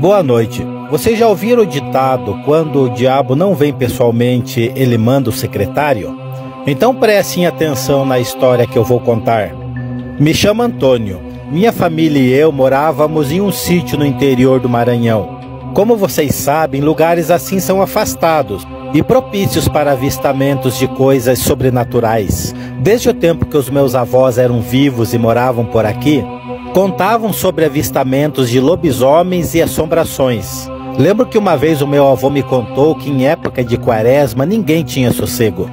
Boa noite. Vocês já ouviram o ditado, quando o diabo não vem pessoalmente, ele manda o secretário? Então prestem atenção na história que eu vou contar. Me chamo Antônio. Minha família e eu morávamos em um sítio no interior do Maranhão. Como vocês sabem, lugares assim são afastados e propícios para avistamentos de coisas sobrenaturais. Desde o tempo que os meus avós eram vivos e moravam por aqui, contavam sobre avistamentos de lobisomens e assombrações. Lembro que uma vez o meu avô me contou que em época de quaresma ninguém tinha sossego,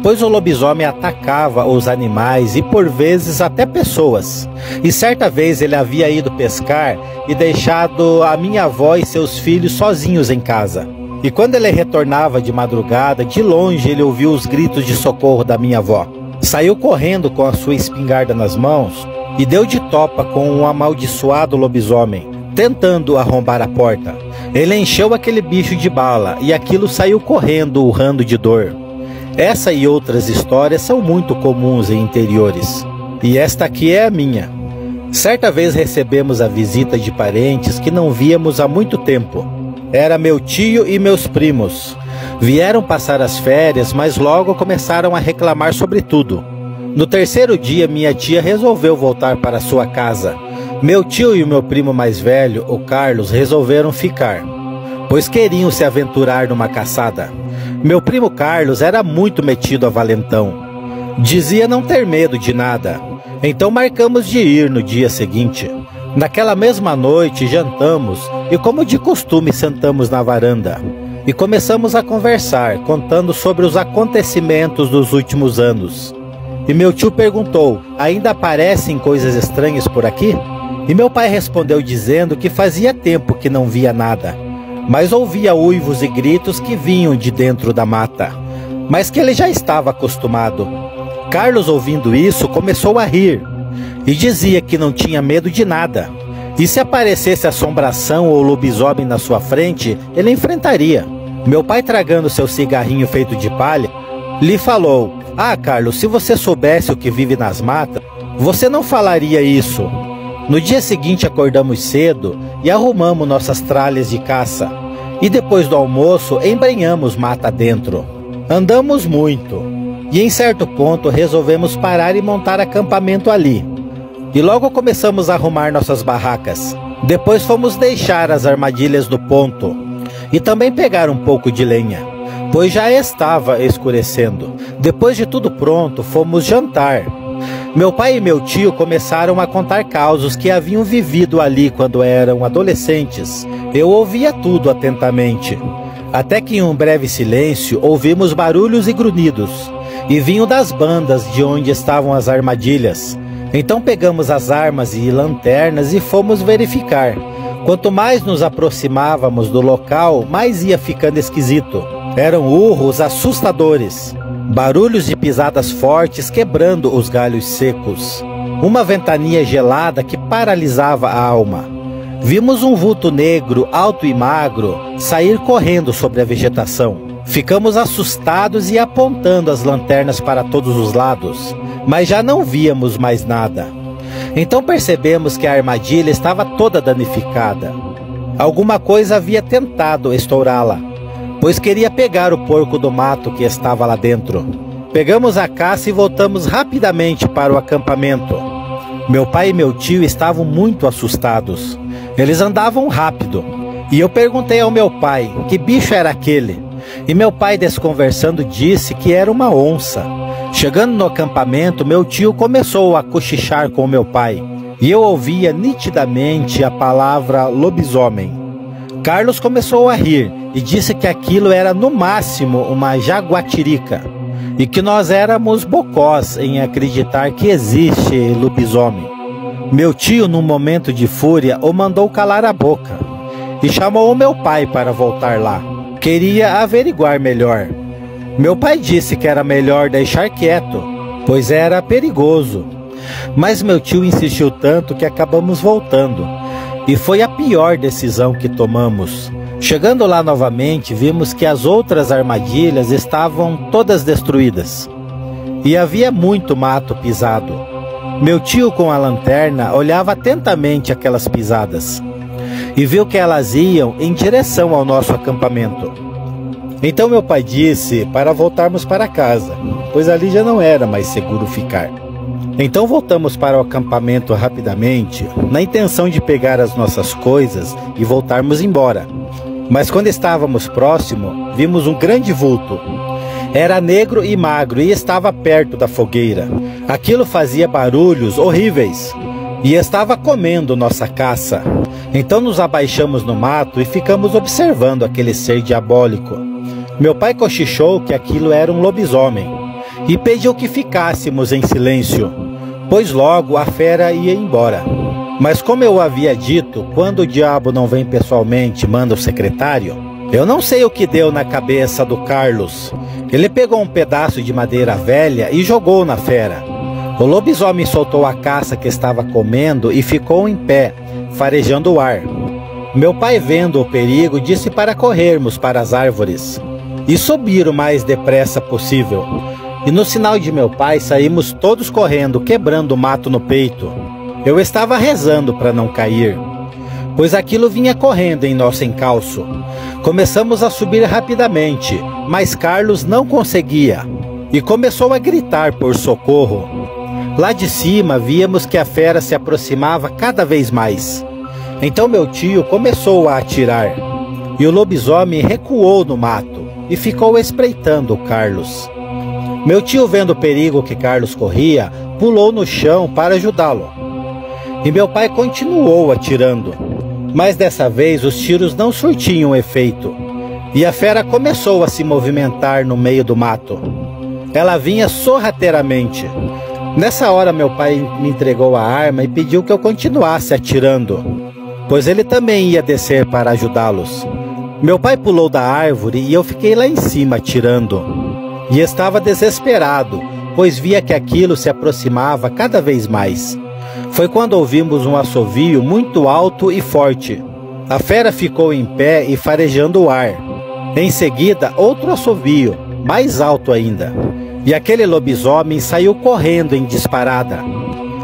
pois o lobisomem atacava os animais e por vezes até pessoas. E certa vez ele havia ido pescar e deixado a minha avó e seus filhos sozinhos em casa. E quando ele retornava de madrugada, de longe ele ouviu os gritos de socorro da minha avó. Saiu correndo com a sua espingarda nas mãos e deu de topa com um amaldiçoado lobisomem, tentando arrombar a porta. Ele encheu aquele bicho de bala e aquilo saiu correndo, urrando de dor. Essa e outras histórias são muito comuns em interiores, e esta aqui é a minha. Certa vez recebemos a visita de parentes que não víamos há muito tempo. Era meu tio e meus primos. Vieram passar as férias, mas logo começaram a reclamar sobre tudo. No terceiro dia, minha tia resolveu voltar para sua casa. Meu tio e o meu primo mais velho, o Carlos, resolveram ficar, pois queriam se aventurar numa caçada. Meu primo Carlos era muito metido a valentão. Dizia não ter medo de nada. Então marcamos de ir no dia seguinte. Naquela mesma noite jantamos e, como de costume, sentamos na varanda e começamos a conversar, contando sobre os acontecimentos dos últimos anos. E meu tio perguntou: ainda aparecem coisas estranhas por aqui? E meu pai respondeu dizendo que fazia tempo que não via nada, mas ouvia uivos e gritos que vinham de dentro da mata, mas que ele já estava acostumado. Carlos, ouvindo isso, começou a rir e dizia que não tinha medo de nada. E se aparecesse assombração ou lobisomem na sua frente, ele enfrentaria. Meu pai, tragando seu cigarrinho feito de palha, lhe falou: ah, Carlos, se você soubesse o que vive nas matas, você não falaria isso. No dia seguinte acordamos cedo e arrumamos nossas tralhas de caça. E depois do almoço embrenhamos mata dentro. Andamos muito e em certo ponto resolvemos parar e montar acampamento ali. E logo começamos a arrumar nossas barracas. Depois fomos deixar as armadilhas no ponto e também pegar um pouco de lenha, pois já estava escurecendo. Depois de tudo pronto, fomos jantar. Meu pai e meu tio começaram a contar causos que haviam vivido ali quando eram adolescentes. Eu ouvia tudo atentamente, até que em um breve silêncio ouvimos barulhos e grunhidos, e vinham das bandas de onde estavam as armadilhas. Então pegamos as armas e lanternas e fomos verificar. Quanto mais nos aproximávamos do local, mais ia ficando esquisito. Eram urros assustadores, barulhos de pisadas fortes quebrando os galhos secos, uma ventania gelada que paralisava a alma. Vimos um vulto negro, alto e magro, sair correndo sobre a vegetação. Ficamos assustados e apontando as lanternas para todos os lados, mas já não víamos mais nada. Então percebemos que a armadilha estava toda danificada. Alguma coisa havia tentado estourá-la, pois queria pegar o porco do mato que estava lá dentro. Pegamos a caça e voltamos rapidamente para o acampamento. Meu pai e meu tio estavam muito assustados. Eles andavam rápido. E eu perguntei ao meu pai que bicho era aquele. E meu pai, desconversando, disse que era uma onça. Chegando no acampamento, meu tio começou a cochichar com meu pai, e eu ouvia nitidamente a palavra lobisomem. Carlos começou a rir e disse que aquilo era no máximo uma jaguatirica, e que nós éramos bocós em acreditar que existe lobisomem. Meu tio, num momento de fúria, o mandou calar a boca e chamou o meu pai para voltar lá. Queria averiguar melhor. Meu pai disse que era melhor deixar quieto, pois era perigoso. Mas meu tio insistiu tanto que acabamos voltando, e foi a pior decisão que tomamos. Chegando lá novamente, vimos que as outras armadilhas estavam todas destruídas, e havia muito mato pisado. Meu tio, com a lanterna, olhava atentamente aquelas pisadas. e viu que elas iam em direção ao nosso acampamento. Então meu pai disse para voltarmos para casa, pois ali já não era mais seguro ficar. Então voltamos para o acampamento rapidamente, na intenção de pegar as nossas coisas e voltarmos embora. Mas quando estávamos próximo, vimos um grande vulto. Era negro e magro e estava perto da fogueira. Aquilo fazia barulhos horríveis e estava comendo nossa caça. Então nos abaixamos no mato e ficamos observando aquele ser diabólico. Meu pai cochichou que aquilo era um lobisomem e pediu que ficássemos em silêncio, pois logo a fera ia embora. Mas como eu havia dito, quando o diabo não vem pessoalmente, manda o secretário. Eu não sei o que deu na cabeça do Carlos. Ele pegou um pedaço de madeira velha e jogou na fera. O lobisomem soltou a caça que estava comendo e ficou em pé, farejando o ar. Meu pai, vendo o perigo, disse para corrermos para as árvores e subir o mais depressa possível. E no sinal de meu pai saímos todos correndo, quebrando o mato no peito. Eu estava rezando para não cair, pois aquilo vinha correndo em nosso encalço. Começamos a subir rapidamente, mas Carlos não conseguia e começou a gritar por socorro. Lá de cima víamos que a fera se aproximava cada vez mais. Então meu tio começou a atirar e o lobisomem recuou no mato e ficou espreitando o Carlos. Meu tio, vendo o perigo que Carlos corria, pulou no chão para ajudá-lo. E meu pai continuou atirando, mas dessa vez os tiros não surtiam efeito e a fera começou a se movimentar no meio do mato. Ela vinha sorrateiramente. Nessa hora meu pai me entregou a arma e pediu que eu continuasse atirando, pois ele também ia descer para ajudá-los. Meu pai pulou da árvore e eu fiquei lá em cima atirando. E estava desesperado, pois via que aquilo se aproximava cada vez mais. Foi quando ouvimos um assovio muito alto e forte. A fera ficou em pé e farejando o ar. Em seguida, outro assovio, mais alto ainda. E aquele lobisomem saiu correndo em disparada.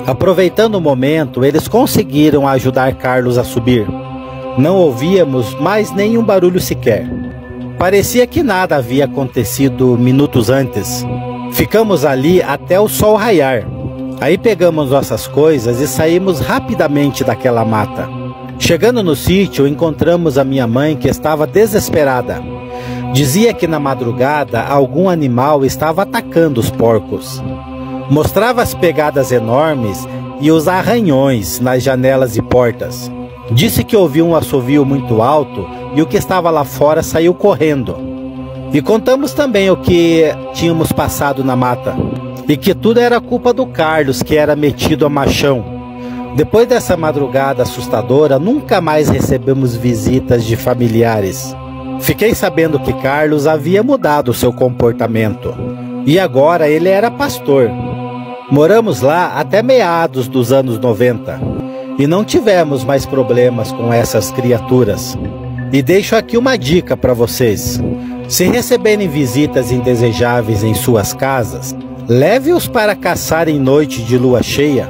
Aproveitando o momento, eles conseguiram ajudar Carlos a subir. Não ouvíamos mais nenhum barulho sequer. Parecia que nada havia acontecido minutos antes. Ficamos ali até o sol raiar. Aí pegamos nossas coisas e saímos rapidamente daquela mata. Chegando no sítio, encontramos a minha mãe, que estava desesperada. Dizia que na madrugada algum animal estava atacando os porcos. Mostrava as pegadas enormes e os arranhões nas janelas e portas. Disse que ouviu um assovio muito alto e o que estava lá fora saiu correndo. E contamos também o que tínhamos passado na mata e que tudo era culpa do Carlos, que era metido a machão. Depois dessa madrugada assustadora, nunca mais recebemos visitas de familiares. Fiquei sabendo que Carlos havia mudado seu comportamento e agora ele era pastor. Moramos lá até meados dos anos 90. E não tivemos mais problemas com essas criaturas. E deixo aqui uma dica para vocês. Se receberem visitas indesejáveis em suas casas, leve-os para caçar em noite de lua cheia.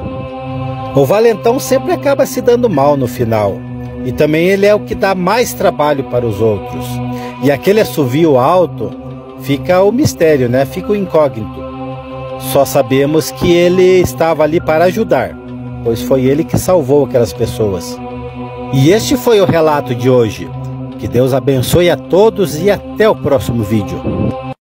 O valentão sempre acaba se dando mal no final. E também ele é o que dá mais trabalho para os outros. E aquele assovio alto, fica o mistério, né? Fica o incógnito. Só sabemos que ele estava ali para ajudar, pois foi ele que salvou aquelas pessoas. E este foi o relato de hoje. Que Deus abençoe a todos e até o próximo vídeo.